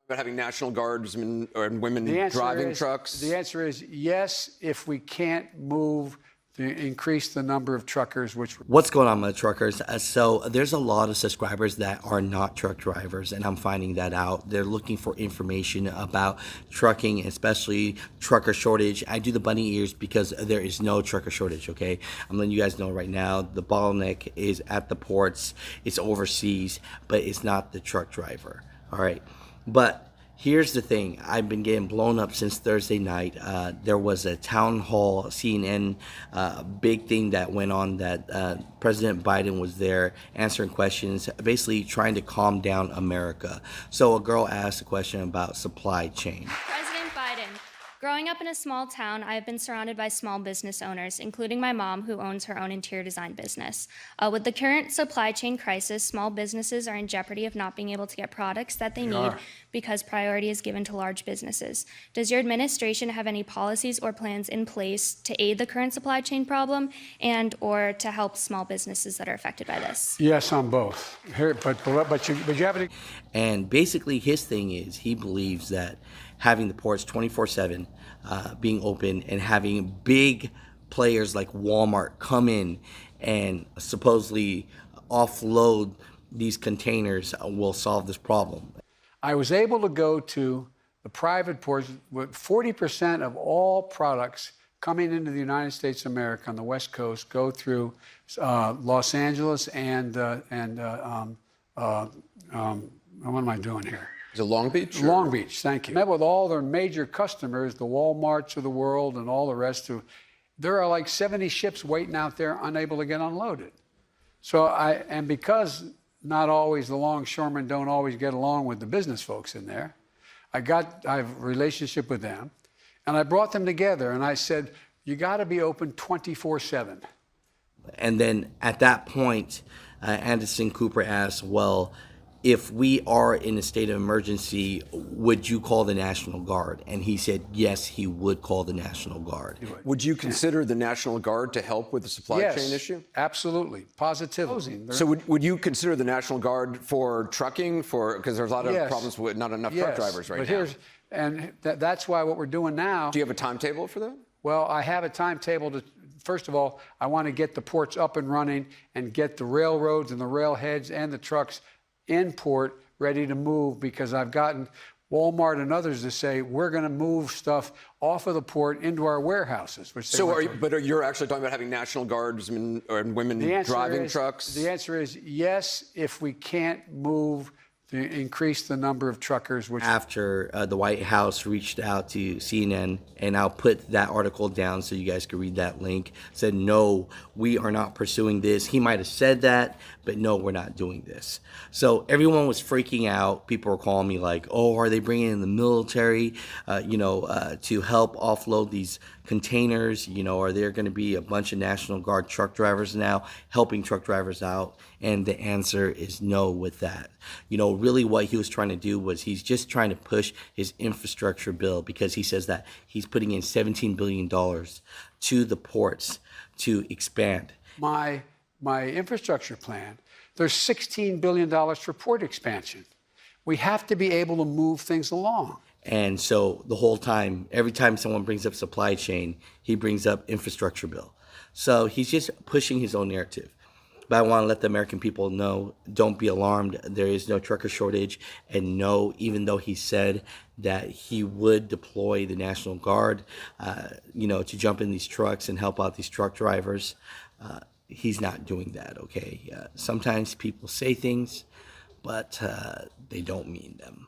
About having National Guardsmen or women driving trucks? The answer is yes, if we can't move to increase the number of truckers. What's going on with truckers? So there's a lot of subscribers that are not truck drivers, and I'm finding that out. They're looking for information about trucking, especially trucker shortage. I do the bunny ears because there is no trucker shortage, okay? I'm letting you guys know right now, the bottleneck is at the ports, it's overseas, but it's not the truck driver, all right? But here's the thing. I've been getting blown up since Thursday night. There was a town hall, CNN, big thing that went on that President Biden was there answering questions, basically trying to calm down America. So a girl asked a question about supply chain. President Biden, growing up in a small town, I have been surrounded by small business owners, including my mom, who owns her own interior design business. With the current supply chain crisis, small businesses are in jeopardy of not being able to get products that they need because priority is given to large businesses. Does your administration have any policies or plans in place to aid the current supply chain problem and or to help small businesses that are affected by this? Yes, on both. But you have to. And basically his thing is he believes that having the ports 24/7 being open and having big players like Walmart come in and supposedly offload these containers will solve this problem. I was able to go to the private ports with 40% of all products coming into the United States of America on the West Coast go through Los Angeles and what am I doing here? Is it Long Beach? Long Beach, thank you. Met with all their major customers, the Walmarts of the world and all the rest. There are like 70 ships waiting out there unable to get unloaded. And because not always the longshoremen don't always get along with the business folks in there, I have a relationship with them, and I brought them together and I said, you got to be open 24/7. And then at that point, Anderson Cooper asked, well, if we are in a state of emergency, would you call the National Guard? And he said, yes, he would call the National Guard. Would you consider the National Guard to help with the supply chain issue? Absolutely, positively. So would you consider the National Guard for trucking, because there's a lot of problems with not enough truck drivers right now? That's why what we're doing now. Do you have a timetable for that? Well, I have a timetable to. First of all, I want to get the ports up and running and get the railroads and the railheads and the trucks in port ready to move, because I've gotten Walmart and others to say we're going to move stuff off of the port into our warehouses. But you're actually talking about having National Guardsmen and women driving trucks? The answer is yes, if we can't move to increase the number of truckers. After the White House reached out to CNN, and I'll put that article down so you guys can read that link, said, no, we are not pursuing this. He might have said that, but no, we're not doing this. So everyone was freaking out. People were calling me like, oh, are they bringing in the military, to help offload these containers? Are there going to be a bunch of National Guard truck drivers now helping truck drivers out? And the answer is no with that. Really what he was trying to do was he's just trying to push his infrastructure bill, because he says that he's putting in $17 billion to the ports to expand. My infrastructure plan, there's $16 billion for port expansion. We have to be able to move things along. And so the whole time, every time someone brings up supply chain, he brings up infrastructure bill. So he's just pushing his own narrative. But I want to let the American people know, don't be alarmed. There is no trucker shortage. And no, even though he said that he would deploy the National Guard, to jump in these trucks and help out these truck drivers, he's not doing that, okay? Sometimes people say things, but they don't mean them.